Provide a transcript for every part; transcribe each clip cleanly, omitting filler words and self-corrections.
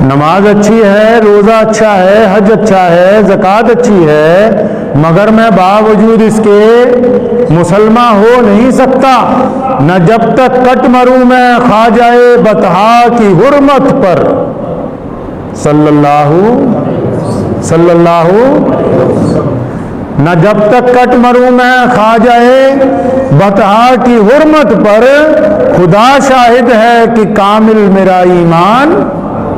नमाज अच्छी है, रोज़ा अच्छा है, हज अच्छा है, ज़कात अच्छी है, मगर मैं बावजूद इसके मुसलमान हो नहीं सकता। न जब तक कट मरूं मैं ख्वाजाए बतहा की हुर्मत पर सल्लल्लाहु न जब तक कट मरूं मैं ख्वाजाए बतहा की हुर्मत पर, खुदा शाहिद है कि कामिल मेरा ईमान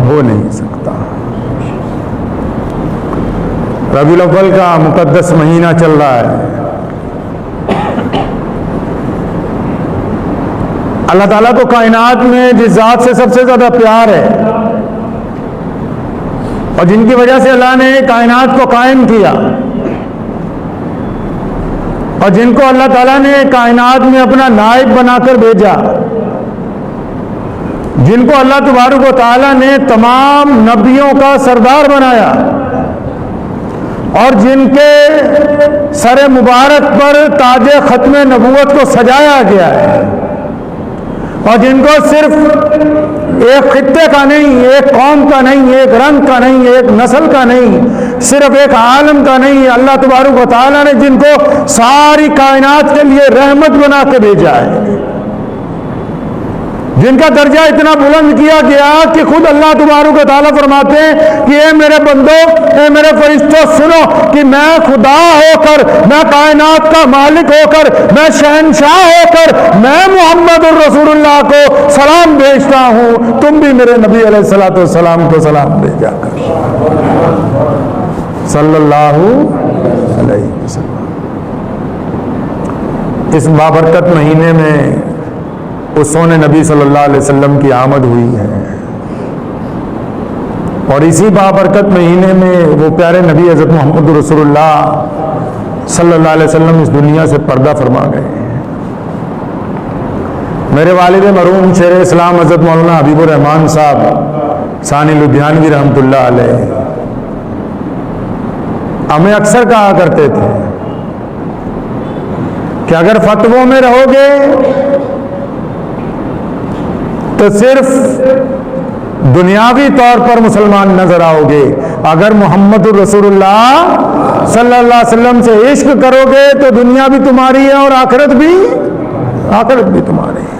हो नहीं सकता। रबीउल अव्वल का मुकद्दस महीना चल रहा है। अल्लाह ताला को कायनात में जिस जात से सबसे ज्यादा प्यार है और जिनकी वजह से अल्लाह ने कायनात को कायम किया और जिनको अल्लाह ताला ने कायनात में अपना नायब बनाकर भेजा, जिनको अल्लाह तबारक व तआला ने तमाम नबियों का सरदार बनाया और जिनके सर मुबारक पर ताजे खत्म नबूवत को सजाया गया है और जिनको सिर्फ एक खित्ते का नहीं, एक कौम का नहीं, एक रंग का नहीं, एक नस्ल का नहीं, सिर्फ एक आलम का नहीं, अल्लाह तबारक व तआला ने जिनको सारी कायनात के लिए रहमत बना के भेजा है, जिनका दर्जा इतना बुलंद किया गया कि खुद अल्लाह तबारक व तआला फरमाते हैं कि ए मेरे बंदो, ए मेरे फरिश्तों, सुनो कि मैं खुदा होकर, मैं कायनात का मालिक होकर, मैं शहनशाह होकर, मैं मोहम्मद रसूलुल्लाह को सलाम भेजता हूं, तुम भी मेरे नबी अलैहिस्सलातु वस्सलाम को सलाम भेजा कर सल्लल्लाहु अलैहि वसल्लम। इस बाबरकत महीने में उस सोने नबी सल्लल्लाहु अलैहि वसल्लम की आमद हुई है और इसी बाबरकत महीने में वो प्यारे नबी हज़रत मोहम्मद रसूलुल्लाह सल्लल्लाहु अलैहि वसल्लम इस दुनिया से पर्दा फरमा गए। मेरे वालिद मरहूम शेर इस्लाम हज़रत मौलाना हबीबुर रहमान साहब सानी लुधियानवी रहमतुल्लाह अलैह हमें अक्सर कहा करते थे कि अगर फतवों में रहोगे तो सिर्फ दुनियावी तौर पर मुसलमान नजर आओगे, अगर मोहम्मद रसूलुल्लाह सल्लल्लाहु अलैहि वसल्लम से इश्क करोगे तो दुनिया भी तुम्हारी है और आखिरत भी तुम्हारी है।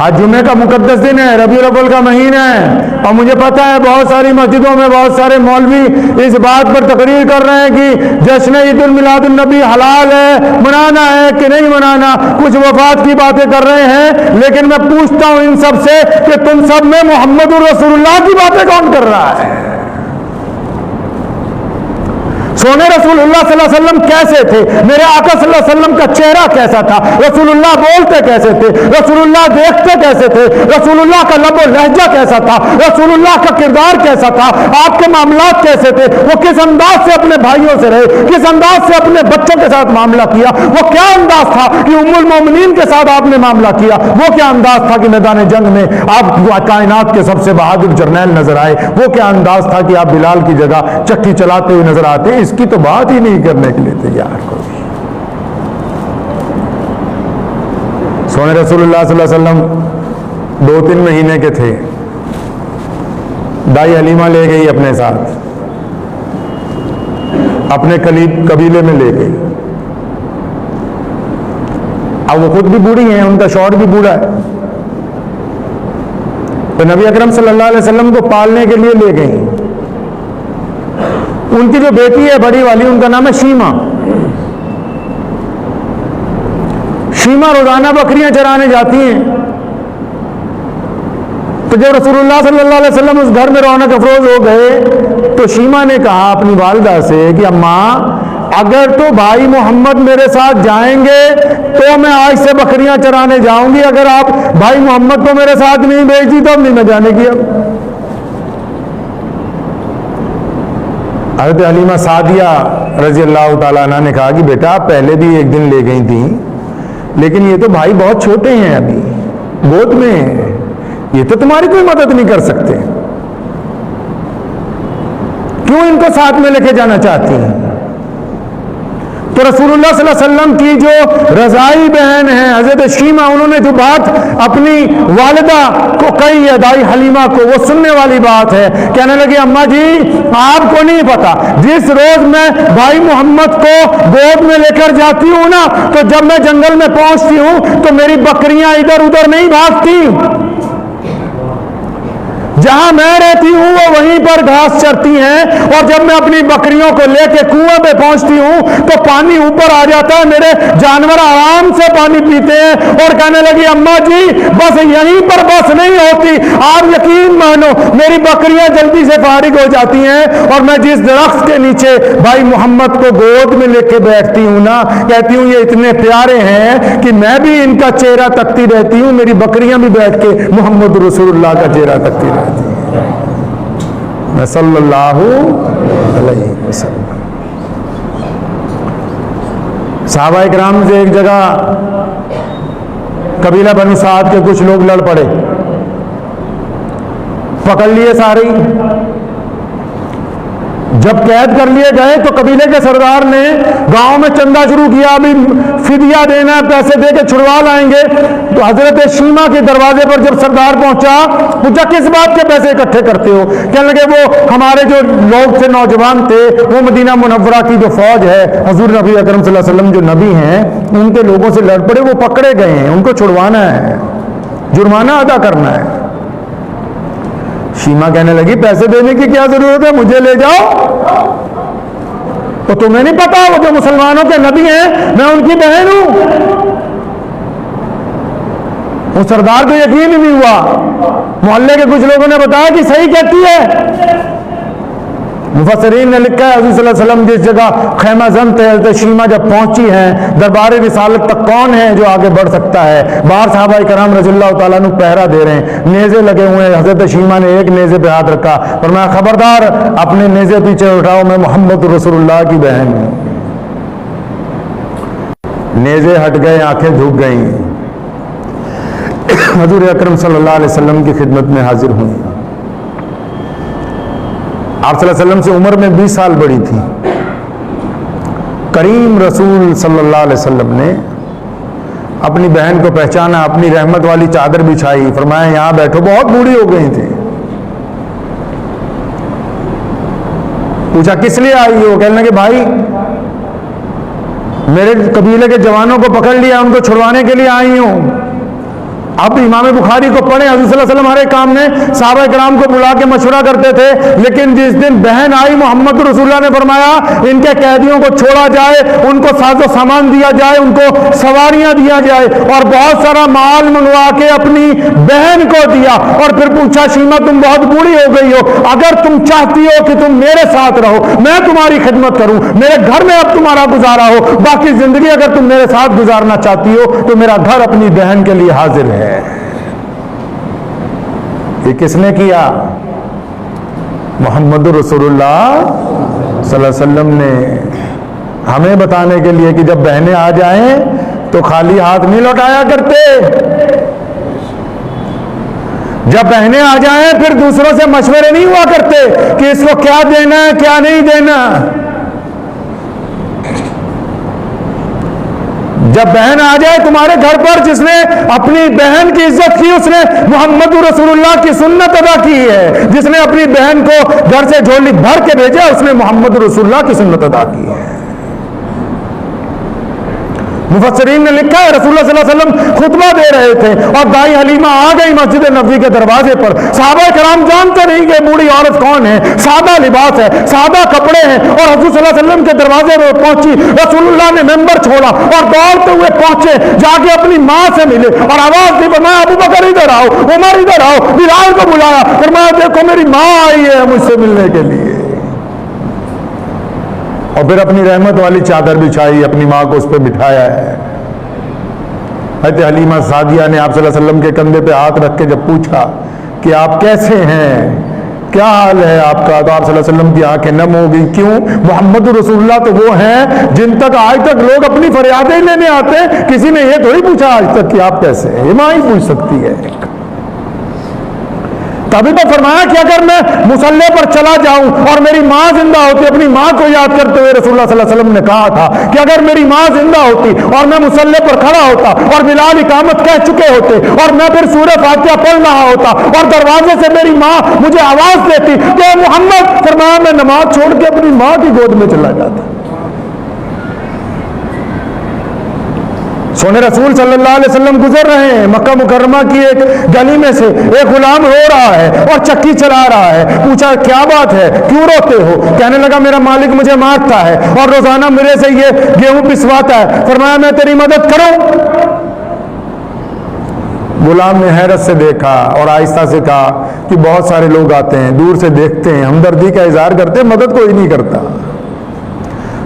आज जुमे का मुकद्दस दिन है, रबीउल अव्वल का महीना है और मुझे पता है बहुत सारी मस्जिदों में बहुत सारे मौलवी इस बात पर तकरीर कर रहे हैं कि जश्न ईदुल मिलादुन नबी हलाल है, मनाना है कि नहीं मनाना, कुछ वफात की बातें कर रहे हैं। लेकिन मैं पूछता हूं इन सब से कि तुम सब में मोहम्मद रसूलुल्लाह की बातें कौन कर रहा है? सोने रसूलुल्लाह सल्लल्लाहु अलैहि वसल्लम कैसे थे? मेरे आका सल्लल्लाहु अलैहि वसल्लम का चेहरा कैसा था? रसूलुल्लाह बोलते कैसे थे? रसूलुल्लाह देखते कैसे थे? रसूलुल्लाह का लबो लहजा कैसा था? रसूलुल्लाह का किरदार कैसा था? आपके मामलात कैसे थे? वो किस अंदाज से अपने भाइयों से रहे, किस अंदाज से अपने बच्चों के साथ मामला किया? वो क्या अंदाज था कि उम्मुल मोमिनीन के साथ आपने मामला किया? वो क्या अंदाज था कि मैदान जंग में आप कायनात के सबसे बहादुर जर्नैल नजर आए? वो क्या अंदाज था कि आप बिलाल की जगह चक्की चलाते हुए नजर आते? इसकी तो बात ही नहीं करने के लिए तैयार कोई। सोने रसूलुल्लाह सल्लल्लाहु अलैहि वसल्लम 2-3 महीने के थे, दाई हलीमा ले गई अपने साथ, अपने कबीले में ले गई। अब वो खुद भी बूढ़ी हैं, उनका शौहर भी बूढ़ा है, तो नबी अकरम सल्लल्लाहु अलैहि वसल्लम को पालने के लिए ले गई। उनकी जो बेटी है बड़ी वाली, उनका नाम है शीमा। शीमा रोजाना बकरियां चराने जाती हैं। तो जब रसूलुल्लाह सल्लल्लाहु अलैहि वसल्लम उस घर में रौनक अफरोज हो गए तो शीमा ने कहा अपनी वालिदा से कि अम्मा, अगर तो भाई मोहम्मद मेरे साथ जाएंगे तो मैं आज से बकरियां चराने जाऊंगी, अगर आप भाई मोहम्मद को मेरे साथ नहीं भेजी तो अब नहीं मैं जाने की। अब हज़रत हलीमा सादिया रजी अल्लाह ताला अन्हा ने कहा कि बेटा आप पहले भी एक दिन ले गई थी, लेकिन ये तो भाई बहुत छोटे हैं, अभी गोद में हैं, ये तो तुम्हारी कोई मदद नहीं कर सकते, क्यों इनको साथ में लेके जाना चाहती हैं? तो रसूलुल्लाह सल्लल्लाहु अलैहि वसल्लम की जो रज़ाई बहन है हजरत शीमा, उन्होंने जो बात अपनी वालिदा को कही है, दाई हलीमा को, वो सुनने वाली बात है। कहने लगी, अम्मा जी आपको नहीं पता, जिस रोज मैं भाई मोहम्मद को गोद में लेकर जाती हूं ना, तो जब मैं जंगल में पहुंचती हूं तो मेरी बकरियां इधर उधर नहीं भागती, जहां मैं रहती हूं वो वहीं पर घास चरती हैं, और जब मैं अपनी बकरियों को लेके कुएं पे पहुंचती हूं तो पानी ऊपर आ जाता है, मेरे जानवर आराम से पानी पीते हैं। और कहने लगी, अम्मा जी बस यहीं पर बस नहीं होती, आप यकीन मानो मेरी बकरियां जल्दी से फारिग हो जाती हैं, और मैं जिस दरख्त के नीचे भाई मोहम्मद को गोद में लेके बैठती हूं ना, कहती हूं ये इतने प्यारे हैं कि मैं भी इनका चेहरा तकती रहती हूं, मेरी बकरियां भी बैठ के मोहम्मद रसूलुल्लाह का चेहरा तकती रहती हैं। मैं सल्लल्लाहु अलैहि वसल्लम। सहाबा इकराम से एक जगह कबीला बनु साद के कुछ लोग लड़ पड़े, पकड़ लिए सारे। जब कैद कर लिए गए तो कबीले के सरदार ने गांव में चंदा शुरू किया, अभी फिदिया देना, पैसे दे के छुड़वा लाएंगे। तो हजरत शीमा के दरवाजे पर जब सरदार पहुंचा, पूछा किस बात के पैसे इकट्ठे करते हो? कहने लगे वो हमारे जो लोग थे, नौजवान थे, वो मदीना मुनव्वरा की जो फौज है, हुजूर नबी अकरम सल्लल्लाहु अलैहि वसल्लम जो नबी हैं, उनके लोगों से लड़ पड़े, वो पकड़े गए हैं, उनको छुड़वाना है, जुर्माना अदा करना है। शीमा कहने लगी, पैसे देने की क्या जरूरत है, मुझे ले जाओ। तो तुम्हें नहीं पता वो जो मुसलमानों के नबी हैं, मैं उनकी बहन हूं। उस सरदार को यकीन ही नहीं हुआ। मोहल्ले के कुछ लोगों ने बताया कि सही कहती है। मुफस्सिरीन ने लिखा है, हज़रत सल्लल्लाहु अलैहि वसल्लम जिस जगह खैमा ज़न थे, हज़रत शीमा जब पहुंची हैं, दरबार रिसालत तक कौन है जो आगे बढ़ सकता है? बाहर सहाबा इकराम रज़ियल्लाहु ताला अन्हु पहरा दे रहे हैं, नेज़े लगे हुए हैं। हज़रत शीमा ने एक नेज़े पे हाथ रखा, फरमाया खबरदार अपने नेज़े पीछे उठाओ, मैं मोहम्मद रसूलुल्लाह की बहन हूं। नेज़े हट गए, आंखें झुक गई, हुजूर अकरम सल्लल्लाहु अलैहि वसल्लम की खिदमत में हाजिर हुई। आप सल्लल्लाहु अलैहि वसल्लम से उम्र में 20 साल बड़ी थी। करीम रसूल सल्लल्लाहु अलैहि वसल्लम ने अपनी बहन को पहचाना, अपनी रहमत वाली चादर बिछाई, फरमाया यहां बैठो। बहुत बूढ़ी हो गई थी। पूछा किस लिए आई हो? कहने लगे भाई मेरे कबीले के जवानों को पकड़ लिया, उनको छुड़वाने के लिए आई हूं। अब इमाम बुखारी को पढ़े, हज़रत सल्लल्लाहु अलैहि वसल्लम हर एक काम में सहाबा किराम को बुला के मशवरा करते थे, लेकिन जिस दिन बहन आई मोहम्मद रसूलुल्लाह ने फरमाया इनके कैदियों को छोड़ा जाए, उनको साजो सामान दिया जाए, उनको सवारियां दिया जाए, और बहुत सारा माल मंगवा के अपनी बहन को दिया। और फिर पूछा शीमा तुम बहुत बूढ़ी हो गई हो, अगर तुम चाहती हो कि तुम मेरे साथ रहो, मैं तुम्हारी खिदमत करूं, मेरे घर में अब तुम्हारा गुजारा हो, बाकी जिंदगी अगर तुम मेरे साथ गुजारना चाहती हो तो मेरा घर अपनी बहन के लिए हाजिर है। ये किसने किया? मोहम्मद रसूलुल्लाह सल्लल्लाहु अलैहि वसल्लम ने, हमें बताने के लिए कि जब बहनें आ जाएं तो खाली हाथ नहीं लौटाया करते। जब बहनें आ जाएं फिर दूसरों से मशवरे नहीं हुआ करते कि इसको क्या देना है क्या नहीं देना। जब बहन आ जाए तुम्हारे घर पर, जिसने अपनी बहन की इज्जत की, उसने मोहम्मद रसूलुल्लाह की सुन्नत अदा की है। जिसने अपनी बहन को घर से झोली भर के भेजा, उसने मोहम्मद रसूलुल्लाह की सुन्नत अदा की है। मुफस्सिरीन ने लिखा है रसूलुल्लाह सल्लल्लाहु अलैहि वसल्लम खुतबा दे रहे थे और दाई हलीमा आ गई मस्जिद नबवी के दरवाजे पर। सहाबा कराम जानते नहीं कि बूढ़ी औरत कौन है, सादा लिबास है, सादा कपड़े हैं, और हज़रत सल्लल्लाहु अलैहि वसल्लम के दरवाजे पर पहुंची। रसूलुल्लाह ने मेंबर छोड़ा और दौड़ते हुए पहुंचे, जाके अपनी मां से मिले और आवाज दी, फरमाया अबू बकर इधर आओ, उमर इधर आओ। बिलाल को बुलाया, फरमाया देखो मेरी मां आई है मुझसे मिलने के लिए। और फिर अपनी रहमत वाली चादर बिछाई, अपनी मां को उस पर बिठाया है। हज़रत हलीमा सादिया ने आप सल्लल्लाहु अलैहि वसल्लम के कंधे पे हाथ रख के जब पूछा कि आप कैसे हैं, क्या हाल है आपका, तो आप सल्लल्लाहु अलैहि वसल्लम की आंखें नम हो गई। क्यों? मोहम्मद रसूलुल्लाह तो वो हैं जिन तक आज तक लोग अपनी फरियादें लेने आते हैं। किसी ने ये थोड़ी पूछा आज तक कि आप कैसे हैं, ये मां ही पूछ सकती है। तभी तो फरमाया कि अगर मैं मुसल्ले पर चला जाऊं और मेरी माँ जिंदा होती, अपनी माँ को याद करते हुए रसूलुल्लाह सल्लल्लाहु अलैहि वसल्लम ने कहा था कि अगर मेरी माँ जिंदा होती और मैं मुसल्ले पर खड़ा होता और बिलाल इकामत कह चुके होते और मैं फिर सूरह फातिहा पढ़ रहा होता और दरवाजे से मेरी माँ मुझे आवाज देती तो मोहम्मद, फरमाया मैं नमाज छोड़ के अपनी माँ की गोद में चला जाता। सोने रसूल सल्लल्लाहु अलैहि वसल्लम गुजर रहे हैं, मक्का मुकर्रमा की एक गली में से एक गुलाम रो रहा है और चक्की चला रहा है। पूछा क्या बात है, क्यों रोते हो? कहने लगा मेरा मालिक मुझे मारता है और रोजाना मेरे से ये गेहूं पिसवाता है। फरमाया मैं तेरी मदद करूं? गुलाम ने हैरत से देखा और आहिस्ता से कहा कि बहुत सारे लोग आते हैं, दूर से देखते हैं, हमदर्दी का इजहार करते हैं, मदद कोई नहीं करता।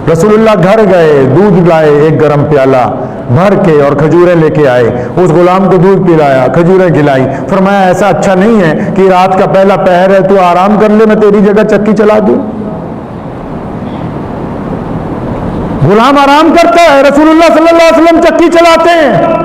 रसूलुल्लाह घर गए, दूध लाए एक गर्म प्याला भर के और खजूरें लेके आए, उस गुलाम को दूध पिलाया, खजूरें खिलाई। फरमाया ऐसा अच्छा नहीं है कि रात का पहला पहर है, तू आराम कर ले, मैं तेरी जगह चक्की चला दूं। गुलाम आराम करता है, रसूलुल्लाह सल्लल्लाहु अलैहि वसल्लम चक्की चलाते हैं।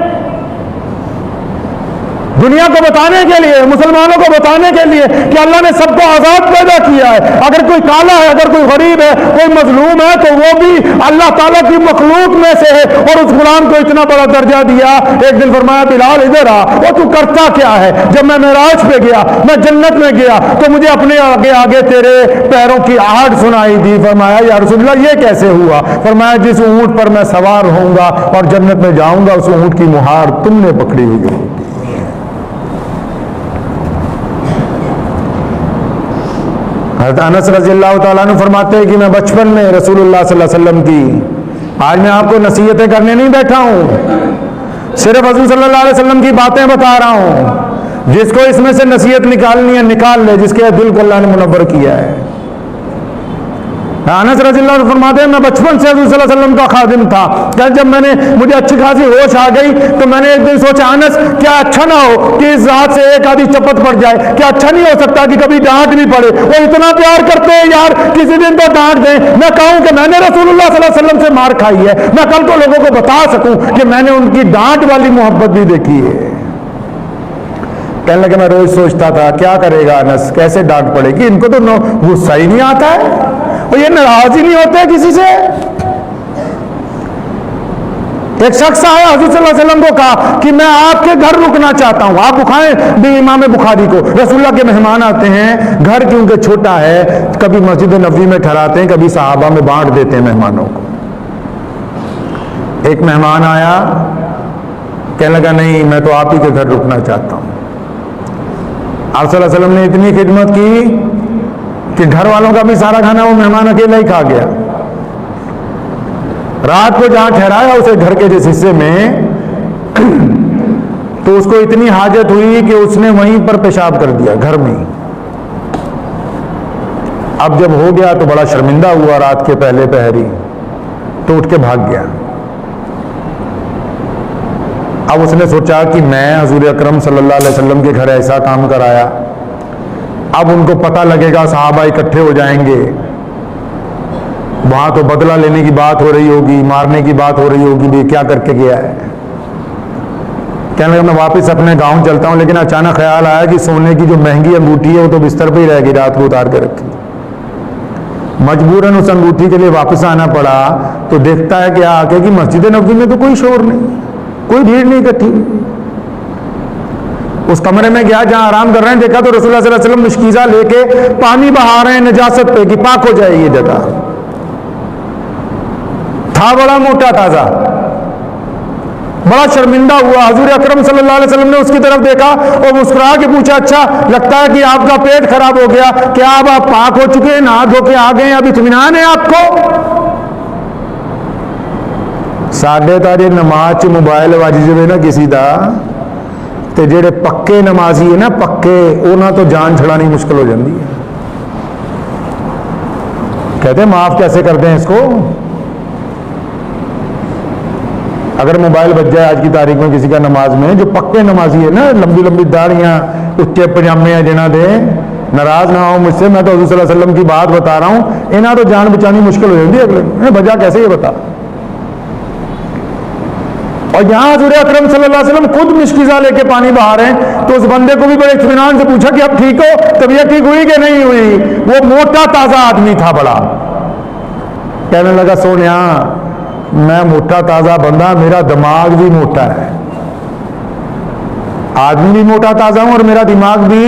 दुनिया को बताने के लिए, मुसलमानों को बताने के लिए कि अल्लाह ने सबको आजाद पैदा किया है। अगर कोई काला है, अगर कोई गरीब है, कोई मजलूम है, तो वो भी अल्लाह ताला की मखलूक में से है। और उस गुलाम को इतना बड़ा दर्जा दिया। एक दिन फरमाया बिलाल इधर आ, वो तू करता क्या है? जब मैं मेराज पे गया, मैं जन्नत में गया तो मुझे अपने आगे आगे तेरे पैरों की आहट सुनाई दी। फरमाया या रसूलल्लाह ये कैसे हुआ? फरमाया जिस ऊंट पर मैं सवार होऊंगा और जन्नत में जाऊंगा उस ऊंट की मुहार तुमने पकड़ी हुई है। हज़रत अनस रज़ियल्लाहु ताला अन्हु फरमाते हैं कि मैं बचपन में रसूलुल्लाह सल्लल्लाहु अलैहि वसल्लम की, आज मैं आपको नसीहतें करने नहीं बैठा हूँ, सिर्फ हज़रत सल्लल्लाहु अलैहि वसल्लम की बातें बता रहा हूँ। जिसको इसमें से नसीहत निकालनी है निकाल ले, जिसके दिल को अल्लाह ने मुनव्वर किया है। अनस रज़ियल्लाहु अन्हु फरमाते हैं मैं बचपन से हज़रत सल्लल्लाहु अलैहि वसल्लम का खादिम था। जब मुझे अच्छी खासी होश आ गई तो मैंने एक दिन सोचा अनस क्या अच्छा ना हो कि इस रात से एक आधी चपत पड़ जाए? क्या अच्छा नहीं हो सकता कि कभी डांट भी पड़े? वो इतना प्यार करते हैं यार, किसी दिन तो डांट दें। मैं कहूं कि मैंने रसूलुल्लाह सल्लल्लाहु अलैहि वसल्लम से मार खाई है, मैं कल को लोगों को बता सकूं कि मैंने उनकी डांट वाली मोहब्बत भी देखी है। कहने लगे मैं रोज सोचता था क्या करेगा अनस, कैसे डांट पड़ेगी, इनको तो गुस्सा ही नहीं आता है और ये नाराज ही नहीं होते किसी से। एक शख्स आया हज़रत सल्लल्लाहु अलैहि वसल्लम को कहा कि मैं आपके घर रुकना चाहता हूं, आप बुखाएं भी इमाम बुखारी को। रसूलुल्लाह के मेहमान आते हैं, घर क्योंकि छोटा है, कभी मस्जिद नबवी में ठहराते हैं, कभी सहाबा में बांट देते हैं मेहमानों को। एक मेहमान आया, कहने लगा नहीं मैं तो आप ही के घर रुकना चाहता हूं। आप सल्लल्लाहु अलैहि वसल्लम ने इतनी खिदमत की कि घर वालों का भी सारा खाना वो मेहमान अकेला ही खा गया। रात को जहां ठहराया उसे घर के जिस हिस्से में, तो उसको इतनी हाजत हुई कि उसने वहीं पर पेशाब कर दिया घर में ही। अब जब हो गया तो बड़ा शर्मिंदा हुआ, रात के पहले पहरी तो उठ के भाग गया। अब उसने सोचा कि मैं हुजूर अकरम सल्लल्लाहु अलैहि वसल्लम के घर ऐसा काम कराया, अब उनको पता लगेगा, सहाबा इकट्ठे हो जाएंगे, वहां तो बदला लेने की बात हो रही होगी, मारने की बात हो रही होगी, भी क्या करके गया है। कहने लगा मैं वापस अपने गांव चलता हूं, लेकिन अचानक ख्याल आया कि सोने की जो महंगी अंगूठी है वो तो बिस्तर पे ही रहेगी, रात को उतार के रखी। मजबूरन उस अंगूठी के लिए वापस आना पड़ा तो देखता है कि आके कि मस्जिद नबवी में तो कोई शोर नहीं, कोई भीड़ नहीं इकट्ठी। उस कमरे में गया जहां आराम कर रहे हैं, देखा तो रसूलुल्लाह सल्लल्लाहु अलैहि वसल्लम मुश्कीज़ा लेके पानी बहा रहे हैं नजासत पे कि पाक हो जाए ये जगह। था बड़ा मोटा ताजा, बड़ा शर्मिंदा हुआ। हुजूर अकरम सल्लल्लाहु अलैहि वसल्लम ने उसकी तरफ देखा और मुस्कुरा के पूछा अच्छा लगता है कि आपका पेट खराब हो गया, क्या अब आप पाक हो चुके हैं, नहा धो के आ गए, अब इत्मीनान है आपको? साढ़े तारे नमाज च मोबाइल वज जाए ना किसी का, तो जेडे पक्के नमाजी है ना, पक्के उन्होंने तो जान छड़ानी मुश्किल हो जाती है। कहते माफ कैसे करते हैं इसको? अगर मोबाइल बच जाए आज की तारीख में किसी का नमाज में, जो पक्के नमाजी है ना, लंबी लंबी दाढ़ियां, उच्चे पजामे हैं जिन्हें दे, नाराज ना हो मुझसे, मैं तो हुजूर सल्लल्लाहु अलैहि वसल्लम की बात बता रहा हूं, इन्हें तो जान बचानी मुश्किल हो जाती है। अगले वजह कैसे ये बता? और यहाँ हुज़ूर अकरम सल्लल्लाहु अलैहि वसल्लम खुद मिश्किज़ा लेके पानी बहा रहे हैं, तो उस बंदे को भी बड़े इत्मीनान से पूछा कि अब ठीक हो, तबीयत ठीक हुई कि नहीं हुई? वो मोटा ताज़ा आदमी था बड़ा, कहने लगा सोनिया मैं मोटा ताज़ा बंदा, मेरा दिमाग भी मोटा है, आदमी भी मोटा ताज़ा हूं और मेरा दिमाग भी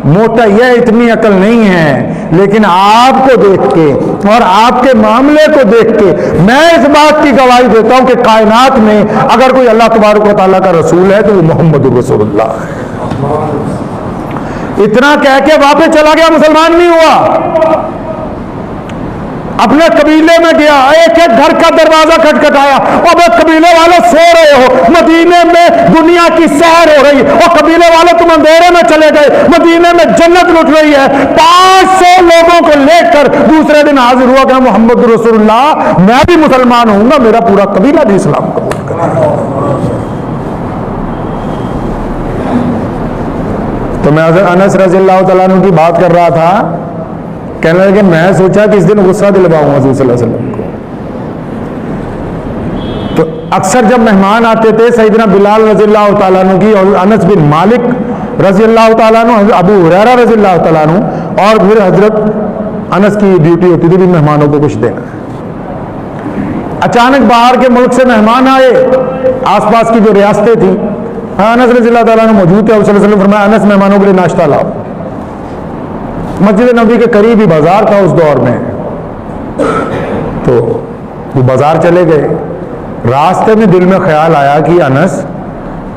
मोटा ही है, इतनी अकल नहीं है। लेकिन आपको देख के और आपके मामले को देख के मैं इस बात की गवाही देता हूं कि कायनात में अगर कोई अल्लाह तबारक व तआला का रसूल है तो वो मोहम्मद रसूलुल्लाह है। इतना कह के वापस चला गया, मुसलमान नहीं हुआ। अपने कबीले में गया, एक एक घर का दरवाजा खटखटाया, अब कबीले वाले सो रहे हो, मदीने में दुनिया की सैर हो रही, और कबीले वाले तुम अंधेरे में चले गए, मदीने में जन्नत लुट रही है। 500 लोगों को लेकर दूसरे दिन हाजिर हुआ कि मोहम्मद रसूलुल्लाह, मैं भी मुसलमान होऊंगा, मेरा पूरा कबीला भी इस्लाम कबूल करेगा। तो मैं अनस रज़ियल्लाहु तआला अन्हु की बात कर रहा था, कहने लगे मैं सोचा कि इस दिन गुस्सा दिलवाऊंगा हुज़ूर सल्लल्लाहु अलैहि वसल्लम को। तो अक्सर जब मेहमान आते थे, सैयदना बिलाल रज़ियल्लाहु तआला अन्हु की और अनस बिन मालिक रज़ियल्लाहु तआला अन्हु, अबू हुरैरा रज़ियल्लाहु तआला अन्हु, और फिर हजरत अनस की ड्यूटी होती थी भी मेहमानों को कुछ देना। अचानक बाहर के मुल्क से मेहमान आए, आसपास की जो रियासतें थी, अनस रज़ियल्लाहु तआला अन्हु मौजूद थे, और सल्लल्लाहु अलैहि वसल्लम फरमाया अनस मेहमानों के लिए नाश्ता लाओ। मस्जिद नबी के करीब ही बाजार था उस दौर में, तो वो बाजार चले गए। रास्ते में दिल में ख्याल आया कि अनस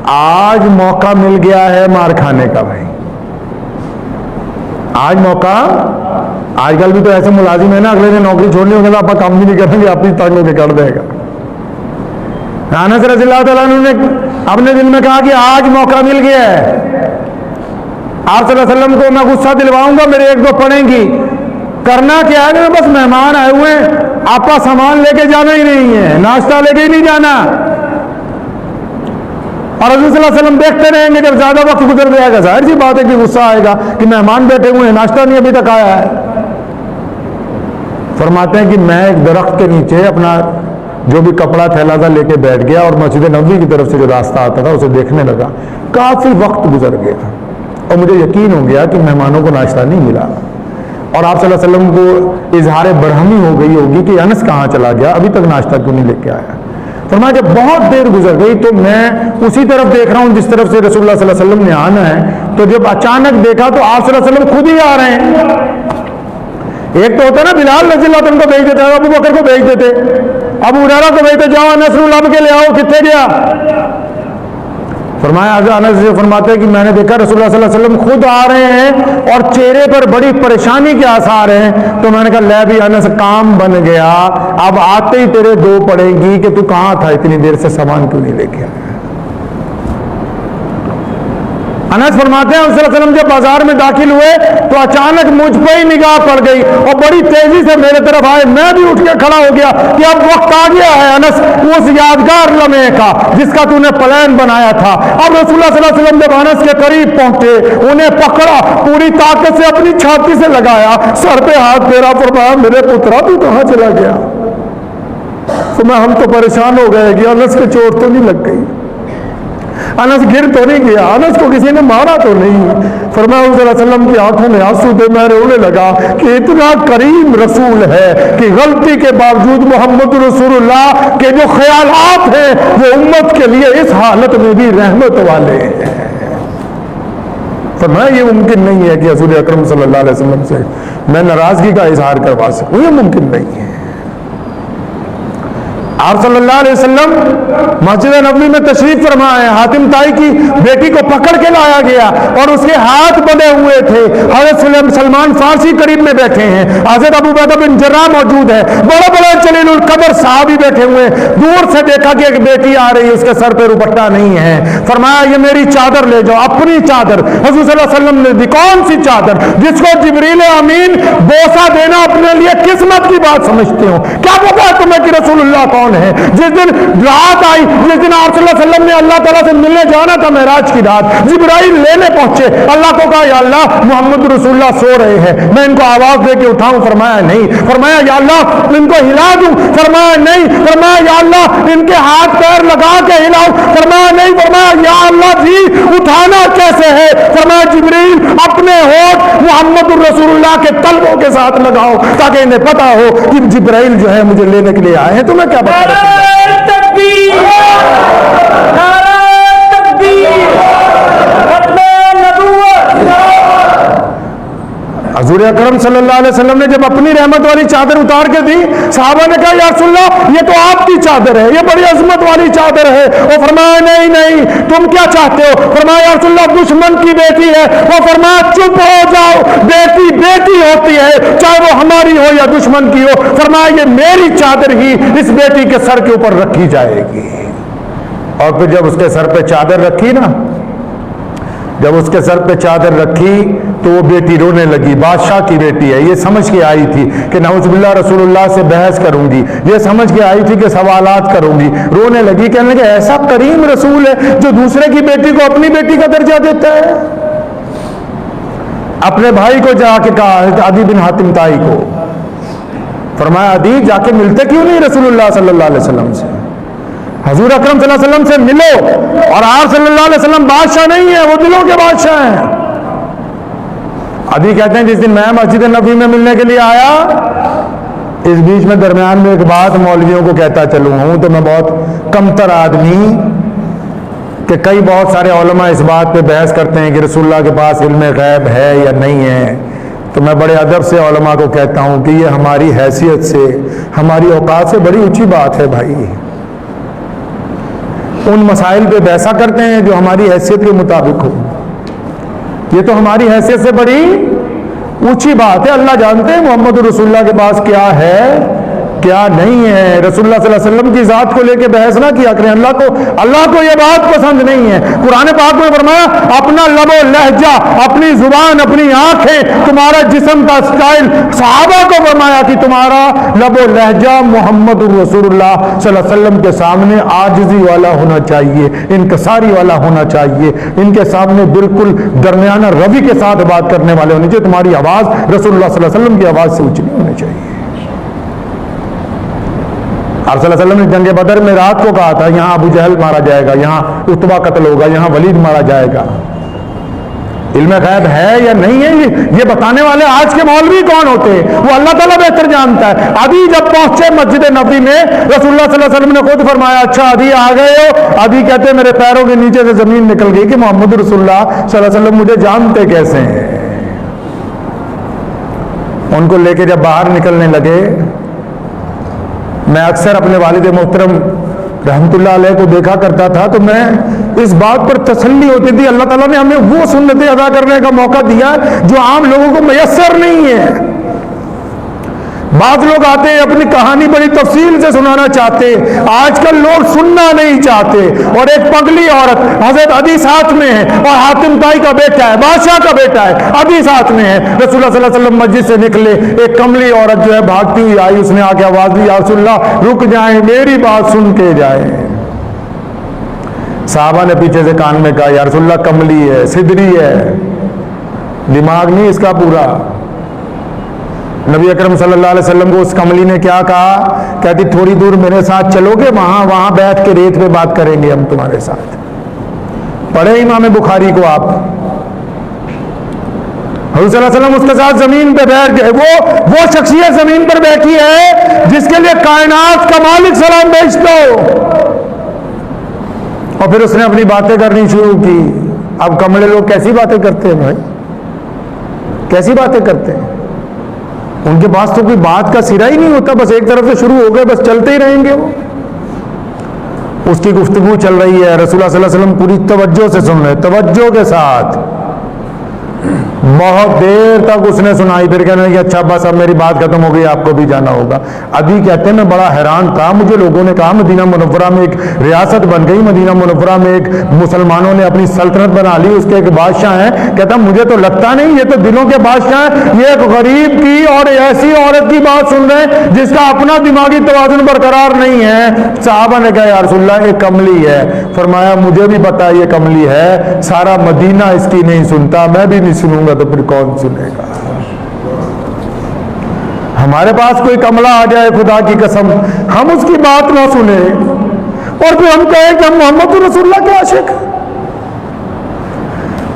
आज मौका मिल गया है मार खाने का। भाई आज मौका, आजकल भी तो ऐसे मुलाजिम है ना, अगले दिन नौकरी छोड़नी होगी तो आप काम भी नहीं करेंगे, अपनी तंग होकर कर देगा। अनस रज़ियल्लाहु तआला अन्हु ने अपने दिल में कहा कि आज मौका मिल गया है, आप सल्लल्लाहु अलैहि वसल्लम को मैं गुस्सा दिलवाऊंगा, मेरे एक दो पड़ेंगी। करना क्या है, बस मेहमान आए हुए हैं, आपका सामान लेके जाना ही नहीं है, नाश्ता लेके ही नहीं जाना। और हज़रत सल्लल्लाहु अलैहि वसल्लम देखते रहेंगे, जब ज्यादा वक्त गुजर जाएगा जाहिर सी बात है कि गुस्सा आएगा कि मेहमान बैठे हुए हैं, नाश्ता नहीं अभी तक आया है। फरमाते हैं कि मैं एक दरख्त के नीचे अपना जो भी कपड़ा थैला था लेके बैठ गया, और मस्जिद नबवी की तरफ से जो रास्ता आता था उसे देखने लगा। काफी वक्त गुजर गया और मुझे यकीन हो गया कि मेहमानों को नाश्ता नहीं मिला, और आप सल्लल्लाहु अलैहि वसल्लम को इजहार बरहमी हो गई होगी कि अनस कहाँ चला गया, अभी तक नाश्ता क्यों नहीं लेके आया। फरमाया जब बहुत देर गुजर गई तो मैं उसी तरफ देख रहा हूँ जिस तरफ से रसूलुल्लाह सल्लल्लाहु अलैहि वसल्लम ने आना है, तो जब अचानक देखा तो आप सल्लल्लाहु अलैहि वसल्लम खुद ही आ रहे हैं। एक तो होता है ना बिलाल रज़ियल्लाहु अन्हु को भेज देते, अबू बकर को भेज देते, अबू हुरैरा को भेजते, जाओ अनस लब के ले आओ, कितने गया। फरमाया अनस से फरमाते हैं कि मैंने देखा रसूलुल्लाह सल्लल्लाहु अलैहि वसल्लम खुद आ रहे हैं और चेहरे पर बड़ी परेशानी के आसार हैं। तो मैंने कहा ले भी अनस काम बन गया, अब आते ही तेरे दो पड़ेंगी कि तू कहां था इतनी देर से, सामान क्यों नहीं लेके आया। अनस फरमाते हैं सल्लल्लाहु अलैहि वसल्लम जब बाजार में दाखिल हुए तो अचानक मुझ पर ही निगाह पड़ गई और बड़ी तेजी से मेरे तरफ आए। मैं भी उठ के खड़ा हो गया कि अब वक्त आ गया है अनस उस यादगार लम्हे का जिसका तूने प्लान बनाया था। अब रसूलुल्लाह सल्लल्लाहु अलैहि वसल्लम जब अनस के करीब पहुंचे, उन्हें पकड़ा, पूरी ताकत से अपनी छाती से लगाया, सर पे हाथ फेरा, फरमाया मेरे पुत्रा तू कहां चला गया। तो हम तो परेशान हो गए कि अनस के चोट तो नहीं लग गई, अनस गिर तो नहीं गया, अनस को किसी ने मारा तो नहीं। फरमाया सल्लल्लाहु अलैहि वसल्लम की आंखों में आंसू थे। मैं रोने लगा कि इतना करीम रसूल है कि गलती के बावजूद मोहम्मद रसूलुल्लाह के जो ख्यालात हैं वो उम्मत के लिए इस हालत में भी रहमत वाले हैं। फरमाया ये मुमकिन नहीं है कि रसूल अकरम सल्लल्लाहु अलैहि वसल्लम से मैं नाराजगी का इजहार करवा सकूं, ये मुमकिन नहीं है। आप सल्लल्लाहु अलैहि वसल्लम मस्जिद नबवी में तशरीफ फरमाए, हातिम ताई की बेटी को पकड़ के लाया गया और उसके हाथ बंधे हुए थे। हज़रत सलमान फारसी करीब में बैठे हैं, हज़रत अबू बैदा बिन जर्राह मौजूद है, बड़े बड़े जलीलुल कदर साहबी बैठे हुए। दूर से देखा कि एक बेटी आ रही है, उसके सर पे दुपट्टा नहीं है। फरमाया ये मेरी चादर ले जाओ, अपनी चादर। हज़रत सल्लल्लाहु अलैहि वसल्लम ने दी, कौन सी चादर जिसको जिब्रील अमीन बोसा देना अपने लिए किस्मत की बात समझते हो, क्या पता है तुम्हें कि रसूलुल्लाह कौन कौन है। जिस दिन रात आई, जिस दिन आप सल्लल्लाहु अलैहि वसल्लम ने अल्लाह ताला से मिलने जाना था मेराज की रात, जिब्राइल लेने पहुंचे, अल्लाह को कहा या अल्लाह मोहम्मद रसूलुल्लाह सो रहे हैं, मैं इनको आवाज दे के उठाऊं? फरमाया नहीं। फरमाया या अल्लाह इनको हिला दूं? फरमाया नहीं। फरमाया या अल्लाह इनके हाथ पैर लगा के हिलाऊं? फरमाया नहीं। फरमाया या अल्लाह जी उठाना कैसे है? फरमाया जिब्रील अपने होठ मोहम्मद रसूलुल्लाह के तलवों के साथ लगाओ ताकि इन्हें पता हो कि जिब्राइल जो है मुझे लेने के लिए आए हैं। तुम्हें क्या बता हजूर अकरम सल्लल्लाहु अलैहि वसल्लम ने जब अपनी रहमत वाली चादर उतार के दी, साहबा ने कहा या रसूलल्लाह ये तो आपकी चादर है, ये बड़ी अजमत वाली चादर है। वो फरमाया नहीं नहीं, तुम क्या चाहते हो? फरमाया या रसूलल्लाह दुश्मन की बेटी है। वो फरमाया चुप हो जाओ, बेटी बेटी होती है, चाहे वो हमारी हो या दुश्मन की हो। फरमाया ये मेरी चादर ही इस बेटी के सर के ऊपर रखी जाएगी। और फिर जब उसके सर पे चादर रखी ना, जब उसके सर पे चादर रखी तो वो बेटी रोने लगी। बादशाह की बेटी है, ये समझ के आई थी कि नाउजुबिल्लाह रसूलुल्लाह से बहस करूंगी, ये समझ के आई थी कि सवालात करूंगी। रोने लगी, कहने लगे ऐसा करीम रसूल है जो दूसरे की बेटी को अपनी बेटी का दर्जा देता है। अपने भाई को जाके कहा, अदी बिन हातिम ताई को, फरमाया अदी जाके मिलते क्यों नहीं रसूलुल्लाह सल्लल्लाहु अलैहि वसल्लम से? हजूर अकरम सल्लल्लाहु अलैहि वसल्लम से मिलो। और आप सल्लल्लाहु अलैहि वसल्लम बादशाह नहीं है, वो दिलों के बादशाह हैं। अभी कहते हैं जिस दिन मैं मस्जिद नबी में मिलने के लिए आया, इस बीच में दरमियान में एक बात मौलवियों को कहता चलूँ, हूं तो मैं बहुत कमतर आदमी कि कई बहुत सारे उलमा इस बात पे बहस करते हैं कि रसूलुल्लाह के पास इल्म गैब है या नहीं है। तो मैं बड़े अदब से उलमा को कहता हूं कि ये हमारी हैसियत से, हमारी औकात से बड़ी ऊंची बात है भाई। उन मसाइल पे बहसा करते हैं जो हमारी हैसियत के मुताबिक हो, ये तो हमारी हैसियत से बड़ी ऊंची बात है। अल्लाह जानते हैं मोहम्मद रसूलुल्लाह के पास क्या है क्या नहीं है। रसूलुल्लाह सल्लल्लाहु अलैहि वसल्लम की जात को लेके बहस ना किया करें। अल्लाह को यह बात पसंद नहीं है। कुरान पाक में फरमाया अपना लबो लहजा, अपनी जुबान, अपनी आंखें, तुम्हारा जिस्म का स्टाइल। सहाबा को फरमाया कि तुम्हारा लबो लहजा मोहम्मद रसूलुल्लाह सल्लल्लाहु अलैहि वसल्लम के सामने आजिजी वाला होना चाहिए, इनकसारी वाला होना चाहिए। इनके सामने बिल्कुल दरमियाना रवि के साथ बात करने वाले होने चाहिए। तुम्हारी आवाज रसूलुल्लाह सल्लल्लाहु अलैहि वसल्लम की आवाज से ऊंची नहीं होनी चाहिए। आप सल्लल्लाहु अलैहि वसल्लम ने जंग बदर में रात को कहा था यहाँ अबू जहल मारा जाएगा, यहाँ उतबा कत्ल होगा, यहाँ वलीद मारा जाएगा। इल्म गैब है या नहीं है ये बताने वाले आज के मौलवी कौन होते हैं? वो अल्लाह ताला बेहतर जानता है। अभी जब पहुंचे मस्जिद नबी में, रसूलुल्लाह सल्लल्लाहु अलैहि वसल्लम ने खुद फरमाया अच्छा अभी आ गए हो? अभी कहते मेरे पैरों के नीचे से जमीन निकल गई कि मोहम्मद रसूलुल्लाह सल्लल्लाहु अलैहि वसल्लम मुझे जानते कैसे हैं। उनको लेके जब बाहर निकलने लगे, मैं अक्सर अपने वालिद मोहतरम रहमतुल्लाह अलैह को देखा करता था, तो मैं इस बात पर तसल्ली होती थी अल्लाह ताला ने हमें वो सुन्नतें अदा करने का मौका दिया जो आम लोगों को मयस्सर नहीं है। बाद लोग आते हैं अपनी कहानी बड़ी तफसील से सुनाना चाहते हैं, आजकल लोग सुनना नहीं चाहते। और एक पगली औरत हजरत अदी साथ में है और हातिम ताई का बेटा है, बादशाह का बेटा है, अदी साथ में है। रसूलुल्लाह सल्लल्लाहु अलैहि वसल्लम मस्जिद से निकले, एक कमली औरत जो है भागती हुई आई, उसने आके आवाज दी या रसूलुल्लाह रुक जाएं, मेरी बात सुन के जाए। साहबा ने पीछे से कान में कहा या रसूलुल्लाह कमली है, सिदरी है, दिमाग नहीं इसका पूरा। नबी अकरम सल्लल्लाहु अलैहि वसल्लम को उस कमली ने क्या कहा? कहती थोड़ी दूर मेरे साथ चलोगे, वहां बैठ के रेत पे बात करेंगे हम तुम्हारे साथ। पढ़े इमाम बुखारी को आप, हज़रत सल्लल्लाहु अलैहि वसल्लम उसके साथ जमीन पे बैठ गए। वो शख्सियत जमीन पर बैठी है जिसके लिए कायनात का मालिक सलाम भेज दो। और फिर उसने अपनी बातें करनी शुरू की। अब कमले लोग कैसी बातें करते हैं भाई, कैसी बातें करते हैं? उनके पास तो कोई बात का सिरा ही नहीं होता, बस एक तरफ से शुरू हो गए, बस चलते ही रहेंगे वो। उसकी गुफ्तगू चल रही है, रसूलुल्लाह सल्लल्लाहु अलैहि वसल्लम पूरी तवज्जो से सुन रहे, तवज्जो के साथ। बहुत देर तक उसने सुनाई, फिर कहने कि अच्छा बस अब मेरी बात खत्म हो गई, आपको भी जाना होगा। अभी कहते हैं मैं बड़ा हैरान था, मुझे लोगों ने कहा मदीना मुनव्वरा में एक रियासत बन गई, मदीना मुनव्वरा में एक मुसलमानों ने अपनी सल्तनत बना ली, उसके एक बादशाह हैं। कहता मुझे तो लगता नहीं, ये तो दिलों के बादशाह हैं, ये एक गरीब की और ऐसी औरत की बात सुन रहे हैं जिसका अपना दिमागी तवाजुन बरकरार नहीं है। साहबा ने कहा या रसूलल्लाह ये कमली है। फरमाया मुझे भी पता ये कमली है, सारा मदीना इसकी नहीं सुनता, मैं भी नहीं सुनूंगा तो फिर कौन सुनेगा। हमारे पास कोई कमला आ जाए खुदा की कसम, हम उसकी बात ना सुने और फिर हम कहें कि हम मोहम्मद रसूलुल्लाह के आशिक।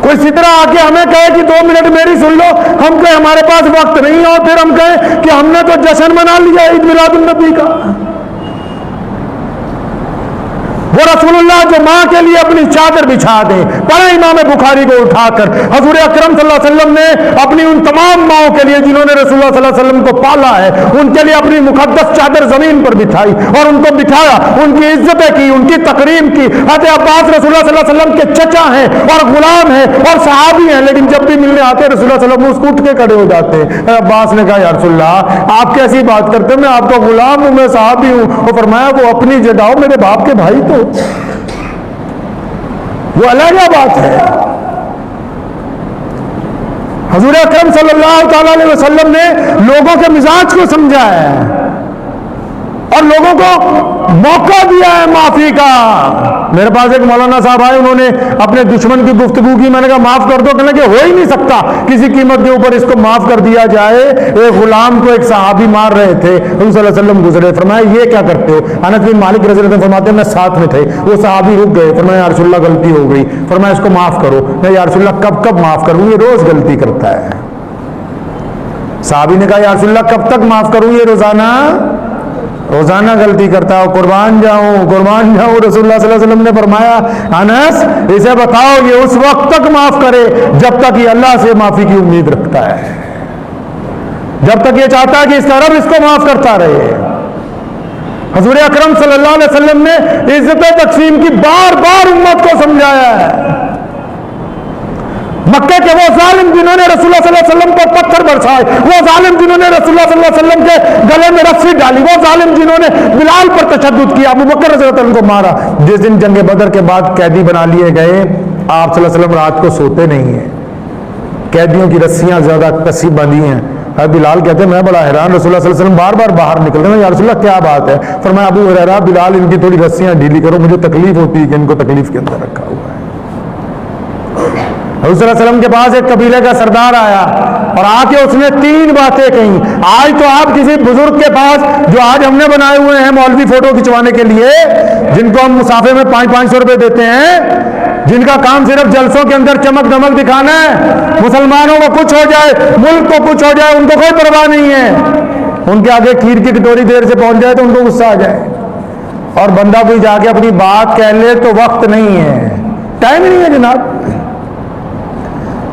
कोई सिदरा आके हमें कहे कि 2 मिनट मेरी सुन लो, हम कहें हमारे पास वक्त नहीं है, और फिर हम कहें कि हमने तो जश्न मना लिया ईद मिलादुन नबी का। वो रसूलुल्लाह जो मां के लिए अपनी चादर बिछा दे, पढ़े इमाम बुखारी को उठाकर, हजूर अकरम सल्लल्लाहु अलैहि वसल्लम ने अपनी उन तमाम माओं के लिए जिन्होंने रसूलुल्लाह सल्लल्लाहु अलैहि वसल्लम को पाला है, उनके लिए अपनी मुकद्दस चादर जमीन पर बिछाई और उनको बिठाया, उनकी इज्जतें की, उनकी तकरीम की। हज़रत अब्बास रसूलुल्लाह सल्लल्लाहु अलैहि वसल्लम के चचा हैं और गुलाम हैं और सहाबी हैं, लेकिन जब भी मिलने आते रसूलुल्लाह सल्लल्लाहु अलैहि वसल्लम उठ के खड़े हो जाते हैं। अब्बास ने कहा या रसूलुल्लाह आप कैसी बात करते हैं, मैं आपका गुलाम हूं, मैं सहाबी हूं। और फरमाया वो अपनी जगह मेरे बाप के भाई तो वो अलग बात है। हजूर अकरम सल्लल्लाहु अलैहि वसल्लम ने लोगों के मिजाज को समझा है और लोगों को मौका दिया है माफी का। मेरे पास एक मौलाना साहब आए, उन्होंने अपने दुश्मन की गुफ्तगू की, मैंने कहा माफ कर दो, कहने कि हो ही नहीं सकता किसी कीमत के ऊपर इसको माफ कर दिया जाए। एक गुलाम को एक सहाबी मार रहे थे, हुज़ूर सल्लल्लाहु अलैहि वसल्लम गुजरे, फरमाया ये क्या करते हो। अनस बिन मालिक रज़ी अल्लाह अन्हु फरमाते हैं मैं साथ में थे, वो सहाबी रुक गए, फरमाया या रसूलल्लाह गलती हो गई। फरमाया इसको माफ करो। मैं या रसूलल्लाह कब कब माफ करूं, ये रोज गलती करता है। सहाबी ने कहा या रसूलल्लाह कब तक माफ करूं, ये रोजाना गलती करता है। कुर्बान जाऊं रसूलुल्लाह सल्लल्लाहु अलैहि वसल्लम ने फरमाया अनस इसे बताओ ये उस वक्त तक माफ करे जब तक ये अल्लाह से माफी की उम्मीद रखता है, जब तक ये चाहता है कि इसका रब इसको माफ करता रहे। हजूर अकरम सल्लल्लाहु अलैहि वसल्लम ने इज्जत तकसीम की बार बार उम्मत को समझाया है। मक्के के वो जालिम जिन्होंने रसूलुल्लाह सल्लल्लाहु अलैहि वसल्लम पर पत्थर बरसाए, वो जालिम जिन्होंने रसूलुल्लाह सल्लल्लाहु अलैहि वसल्लम के गले में रस्सी डाली, वो जालिम जिन्होंने बिलाल पर तशद्दुद किया, अबू बकर रज़ियल्लाहु अन्हु को मारा। जिस दिन जंग बदर के बाद कैदी बना लिए गए, आप सल्लल्लाहु अलैहि वसल्लम रात को सोते नहीं है, कैदियों की रस्सियां ज्यादा कसी बंधी हैं। बिलाल कहते हैं मैं बड़ा हैरान, रसूलुल्लाह सल्लल्लाहु अलैहि वसल्लम बार बार बाहर निकलते हैं, या रसूलुल्लाह क्या बात है। फरमाया अबू हुरैरा बिलाल इनकी थोड़ी रस्सियां ढीली करो, मुझे तकलीफ होती है कि इनको तकलीफ के अंदर रखा हुआ है। हुज़ूर सल्लल्लाहु अलैहि वसल्लम के पास एक कबीले का सरदार आया और आके उसने 3 बातें कही। आज तो आप किसी बुजुर्ग के पास, जो आज हमने बनाए हुए हैं मौलवी फोटो खिंचवाने के लिए, जिनको हम मुसाफे में 500-500 रुपए देते हैं, जिनका काम सिर्फ जलसों के अंदर चमक दमक दिखाना है, मुसलमानों को कुछ हो जाए, मुल्क को कुछ हो जाए, उनको कोई परवाह नहीं है। उनके आगे खीर की कटोरी देर से पहुंच जाए तो उनको गुस्सा आ जाए, और बंदा कोई जाके अपनी बात कह ले तो वक्त नहीं है, टाइम नहीं है जनाब।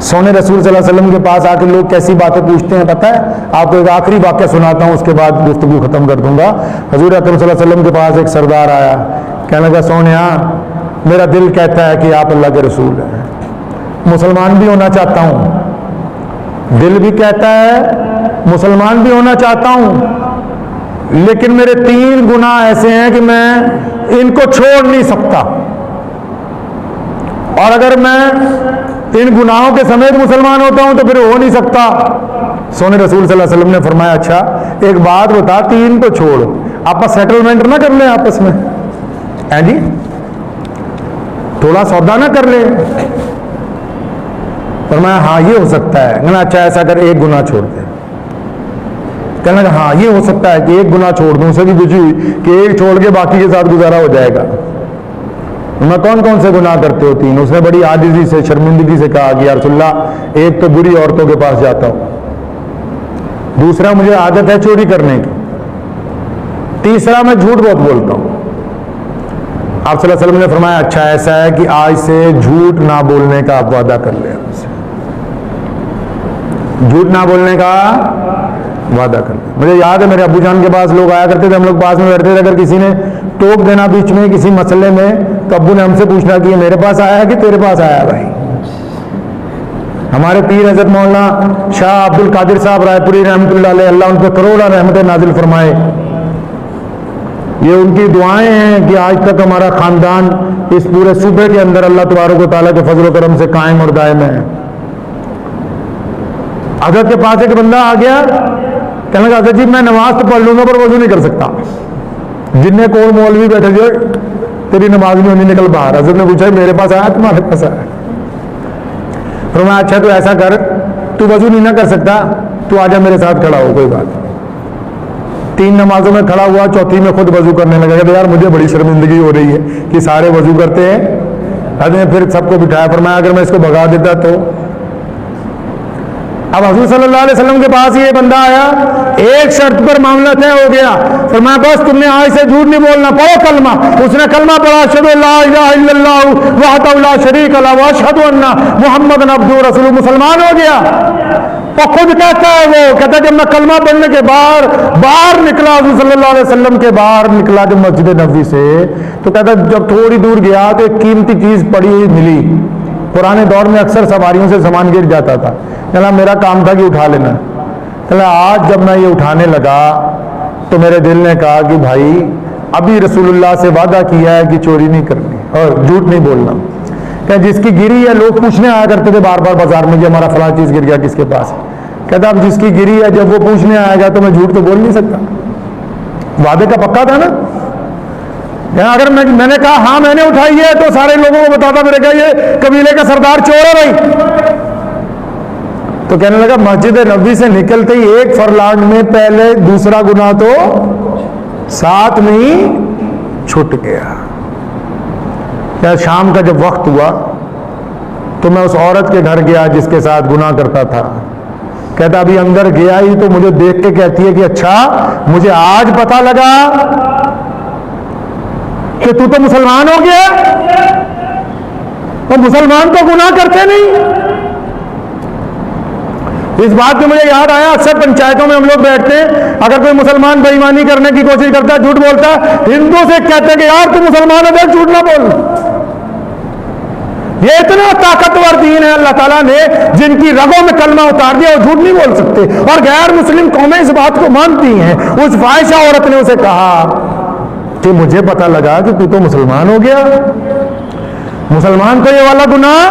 सोने रसूल सल्लल्लाहु अलैहि वसल्लम के पास आकर लोग कैसी बातें पूछते हैं पता है। आपको एक आखिरी वाक्य सुनाता हूं, उसके बाद गुफ्तगू खत्म कर दूंगा। हजूर अकरम सल्लल्लाहु अलैहि वसल्लम के पास एक सरदार आया, कहने लगा सोनिया मेरा दिल कहता है कि आप अल्लाह के रसूल हैं, मुसलमान भी होना चाहता हूं, दिल भी कहता है मुसलमान भी होना चाहता हूं, लेकिन मेरे 3 गुनाह ऐसे हैं कि मैं इनको छोड़ नहीं सकता, और अगर मैं इन गुनाहों के समेत मुसलमान होता हूं तो फिर हो नहीं सकता। सोने रसूल सल्लल्लाहु अलैहि वसल्लम ने फरमाया अच्छा एक बात बता, 3 को छोड़, आपस सेटलमेंट ना कर ले आपस में, है जी, थोड़ा सौदा ना कर ले। फरमाया हाँ ये हो सकता है। कहना अच्छा ऐसा कर 1 गुनाह छोड़ दे। कहने लगा हाँ ये हो सकता है कि 1 गुनाह छोड़ दूं, उसे भी खुशी हुई कि 1 छोड़ के बाकी के साथ गुजारा हो जाएगा। मैं कौन कौन से गुनाह करते हो 3? उसने बड़ी आजिज़ी से शर्मिंदगी से कहा कि या रसूलल्लाह एक तो बुरी औरतों के पास जाता हूं, दूसरा मुझे आदत है चोरी करने की, तीसरा मैं झूठ बहुत बोलता हूं। आप सल्लल्लाहु अलैहि वसल्लम ने फरमाया अच्छा ऐसा है कि आज से झूठ ना बोलने का आप वादा कर ले, झूठ ना बोलने का वादा कर ले। मुझे याद है मेरे अब्बू जान के पास लोग आया करते थे, हम लोग पास में बैठते थे, अगर किसी ने टोक देना बीच में किसी मसले में तो अब्बू ने हमसे पूछना कि ये मेरे पास आया है कि तेरे पास आया है भाई, हमारे पीर हजरत मौलाना शाह अब्दुल कादिर साहब रायपुरी रहमतुल्लाह अलैह, अल्लाह उन पर करोड़ों रहमत नाजिल फरमाए। ये उनकी दुआएं हैं कि आज तक हमारा खानदान इस पूरे सूबे के अंदर अल्लाह तबारक व तआला के फजल करम से कायम और दायम है। हजरत के पास एक बंदा आ गया, कहने लगा हजरत जी मैं नमाज तो पढ़ लूंगा पर वजू नहीं कर सकता। जिनने कौन मौलवी बैठे जो तेरी नमाज में नहीं निकल बाहर। हजरत ने पूछा मेरे पास आया तुम्हारे पास आया? फरमाया अच्छा तो ऐसा कर, तू वजू नहीं ना कर सकता, तू आजा मेरे साथ खड़ा हो, कोई बात। 3 नमाजों में खड़ा हुआ, चौथी में खुद वजू करने लगा। कहते यार मुझे बड़ी शर्मिंदगी हो रही है कि सारे वजू करते हैं। हजरत ने फिर सबको बिठाया, फरमाया अगर मैं इसको भगा देता तो। अब हुजूर सल्लल्लाहु अलैहि वसल्लम के पास ये बंदा आया, एक शर्त पर मामला तय हो गया। फरमाया बस तुमने आज से झूठ नहीं बोलना, पढ़ो कलमा। उसने कलमा पढ़ा, अशहदु अल्ला इलाहा इल्लल्लाह वहदहु ला शरीका लहू व अशहदु अन्ना मुहम्मदन अब्दुहु व रसूलुहु, मुसलमान हो गया। और खुद कहता है, वो कहता है जब मैं कलमा पढ़ने के बाहर निकला, हुजूर सल्लल्लाहु अलैहि वसल्लम के बाहर निकला जब मस्जिद नबवी से, तो कहता जब थोड़ी दूर गया तो एक कीमती चीज पड़ी हुई मिली। पुराने दौर में अक्सर सवारियों से सामान गिर जाता था, कहना मेरा काम था कि उठा लेना। कहना आज जब मैं ये उठाने लगा तो मेरे दिल ने कहा कि भाई अभी रसूलुल्लाह से वादा किया है कि चोरी नहीं करनी और झूठ नहीं बोलना। क्या जिसकी गिरी है, लोग पूछने आया करते थे बार बार बाजार में कि हमारा फला चीज गिर गया किसके पास। कहता अब जिसकी गिरी है जब वो पूछने आएगा तो मैं झूठ तो बोल नहीं सकता, वादे का पक्का था ना। अगर मैंने कहा हाँ मैंने उठाई है तो सारे लोगों को बताता मेरे कहा ये कबीले का सरदार चोर है भाई। तो कहने लगा मस्जिद नबवी से निकलते ही एक फरलांग में पहले दूसरा गुनाह तो साथ में ही छूट गया। क्या शाम का जब वक्त हुआ तो मैं उस औरत के घर गया जिसके साथ गुनाह करता था। कहता अभी अंदर गया ही तो मुझे देख के कहती है कि अच्छा मुझे आज पता लगा कि तू तो मुसलमान हो गया। तो मुसलमान तो गुनाह करते नहीं। इस बात में मुझे याद आया, अक्सर पंचायतों में हम लोग बैठते हैं, अगर कोई मुसलमान बेईमानी करने की कोशिश करता है, झूठ बोलता है, हिंदू से कहते हैं कि यार तू मुसलमान है, झूठ ना बोल। ये इतना ताकतवर दीन है अल्लाह ताला ने, जिनकी रगों में कलमा उतार दिया और झूठ नहीं बोल सकते। और गैर मुस्लिम कौमें इस बात को मानती हैं। उस फाहिशा औरत ने उसे कहा कि मुझे पता लगा कि तू तो मुसलमान हो गया। मुसलमान तो ये वाला गुनाह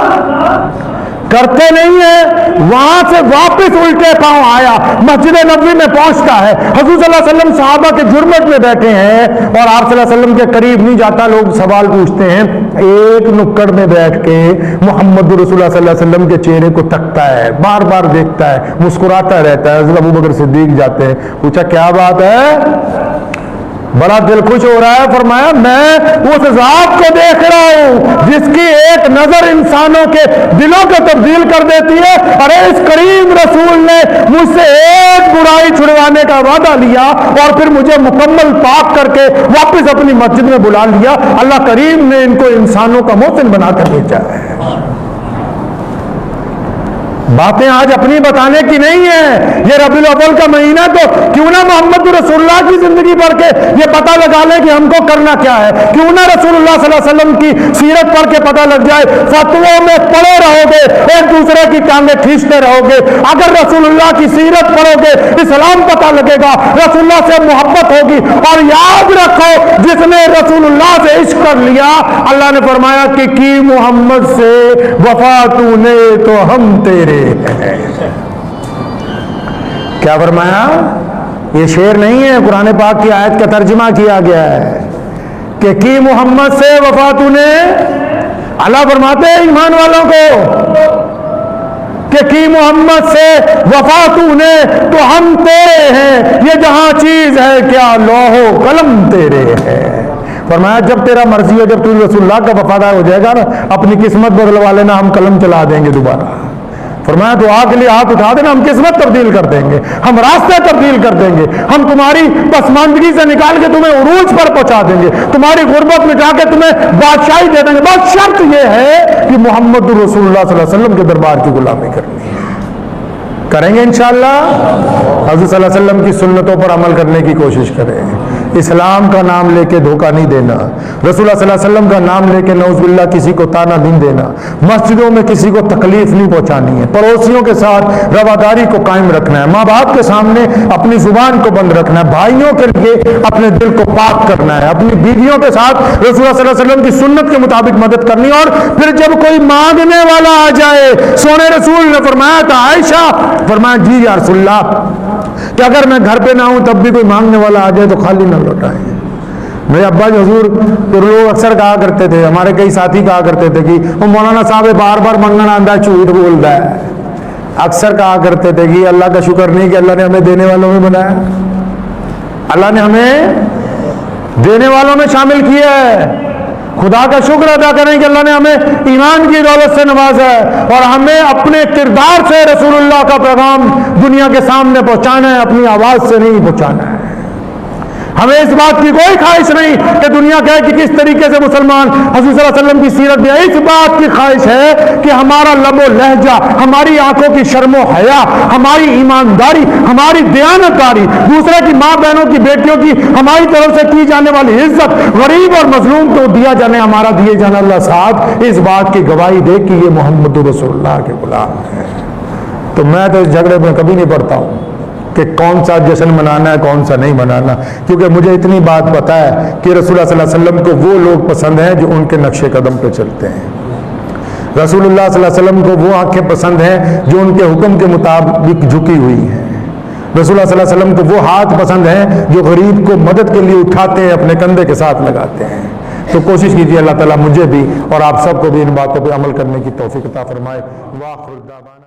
करते नहीं है। वहां से वापस उल्टे पांव आया, मस्जिद नबवी में पहुंचता है। हुजूर सल्लल्लाहु अलैहि वसल्लम सहाबा के जुर्मत में बैठे हैं और आप सल्लल्लाहु अलैहि वसल्लम के करीब नहीं जाता। लोग सवाल पूछते हैं, एक नुक्कड़ में बैठ के मोहम्मद रसूलुल्लाह सल्लल्लाहु अलैहि वसल्लम के चेहरे को तकता है, बार बार देखता है, मुस्कुराता रहता है। हज़रत अबू बकर सिद्दीक जाते हैं, पूछा क्या बात है, बड़ा दिल खुश हो रहा है। फरमाया मैं उस जात को देख रहा हूं जिसकी एक नजर इंसानों के दिलों को तब्दील कर देती है। अरे इस करीम रसूल ने मुझसे एक बुराई छुड़वाने का वादा लिया और फिर मुझे मुकम्मल पाक करके वापस अपनी मस्जिद में बुला लिया। अल्लाह करीम ने इनको इंसानों का मोहसिन बनाकर भेजा है। बातें आज अपनी बताने की नहीं है। ये रबीउल अव्वल का महीना, तो क्यों ना मोहम्मद रसूलुल्लाह की जिंदगी पढ़ के ये पता लगा ले कि हमको करना क्या है। क्यों ना रसूलुल्लाह सल्लल्लाहु अलैहि वसल्लम की सीरत पढ़ के पता लग जाए। फतवों में पड़े रहोगे, एक दूसरे की टांगें खींचते रहोगे। अगर रसूलुल्लाह की सीरत पढ़ोगे, इस्लाम पता लगेगा, रसूलुल्लाह से मोहब्बत होगी। और याद रखो, जिसने रसूलुल्लाह से इश्क कर लिया, अल्लाह ने फरमाया कि की मोहम्मद से वफा तूने तो हम तेरे। क्या फरमाया, ये शेर नहीं है, कुरान पाक की आयत का तर्जुमा किया गया है कि की मोहम्मद से वफा तूने। अल्लाह फरमाते हैं ईमान वालों को कि की मोहम्मद से वफा तूने तो हम तेरे हैं। ये जहां चीज है क्या लौहो कलम तेरे है। फरमाया जब तेरा मर्जी है, जब तू रसूलुल्लाह का वफादार हो जाएगा ना, अपनी किस्मत बदलवा लेना, हम कलम चला देंगे दोबारा। फरमाया दुआ के लिए हाथ उठा देना, हम किस्मत तब्दील कर देंगे, हम रास्ते तब्दील कर देंगे, हम तुम्हारी पसमानदगी से निकाल के तुम्हें उरूज पर पहुंचा देंगे, तुम्हारी गुर्बत मिटा के तुम्हें बादशाही दे देंगे। बस शर्त यह है कि मोहम्मद रसूलुल्लाह सल्लल्लाहु अलैहि वसल्लम के दरबार की गुलामी करनी है। करेंगे इंशाअल्लाह। हज़रत सल्लल्लाहु अलैहि वसल्लम की सुन्नतों पर अमल करने की कोशिश करें। इस्लाम का नाम लेके धोखा नहीं देना, रसूलुल्लाह सल्लल्लाहु अलैहि वसल्लम का नाम लेके नौज़ुबिल्लाह किसी को ताना नहीं देना, मस्जिदों में किसी को तकलीफ नहीं पहुंचानी है, पड़ोसियों के साथ रवादारी को कायम रखना है, माँ बाप के सामने अपनी जुबान को बंद रखना है, भाइयों के लिए अपने दिल को पाक करना है, अपनी बीवियों के साथ रसूलुल्लाह सल्लल्लाहु अलैहि वसल्लम की सुन्नत के मुताबिक मदद करनी। और फिर जब कोई मांगने वाला आ जाए, सोने रसूल ने फरमाया था, आयशा फरमाया जी या रसूलल्लाह कि अगर मैं घर पे ना हूं तब भी कोई मांगने वाला आ जाए तो खाली ना लौटाएं। मेरे अब्बा जी हुजूर तो लोग अक्सर कहा करते थे, हमारे कई साथी कहा करते थे कि वो मौलाना साहब बार बार मंगना आंदा झूठ बोल रहा है। अक्सर कहा करते थे कि अल्लाह का शुक्र नहीं कि अल्लाह ने हमें देने वालों में बनाया, अल्लाह ने हमें देने वालों में शामिल किया है। खुदा का शुक्र अदा करें कि अल्लाह ने हमें ईमान की दौलत से नवाजा है और हमें अपने किरदार से रसूलुल्लाह का पैगाम दुनिया के सामने पहुंचाना है, अपनी आवाज से नहीं पहुंचाना है। हमें इस बात की कोई ख्वाहिश नहीं कि दुनिया कहे कि किस तरीके से मुसलमान हज़रत सल्लल्लाहु अलैहि वसल्लम की सीरत दिया। इस बात की ख्वाहिश है कि हमारा लबो लहजा, हमारी आंखों की शर्मो हया, हमारी ईमानदारी, हमारी दयानतदारी, दूसरे की माँ बहनों की बेटियों की हमारी तरफ से की जाने वाली इज्जत, गरीब और मजलूम को दिया जाने, हमारा दिए जाना, अल्लाह साहब इस बात की गवाही दे कि ये मोहम्मद रसूलुल्लाह के गुलाम है। तो मैं तो इस झगड़े में कभी नहीं पड़ता हूँ कि कौन सा जश्न मनाना है कौन सा नहीं मनाना, क्योंकि मुझे इतनी बात पता है कि रसूलुल्लाह सल्लल्लाहु अलैहि वसल्लम को वो लोग पसंद हैं जो उनके नक्शे कदम पे चलते हैं। रसूलुल्लाह सल्लल्लाहु अलैहि वसल्लम को वो आंखें पसंद हैं जो उनके हुक्म के मुताबिक झुकी हुई हैं। रसूलुल्लाह सल्लल्लाहु अलैहि वसल्म को वो हाथ पसंद हैं जो गरीब को मदद के लिए उठाते हैं, अपने कंधे के साथ लगाते हैं। तो कोशिश कीजिए अल्लाह ताला मुझे भी और आप सबको भी इन बातों पर अमल करने की तौफीक अता फरमाए। वाह।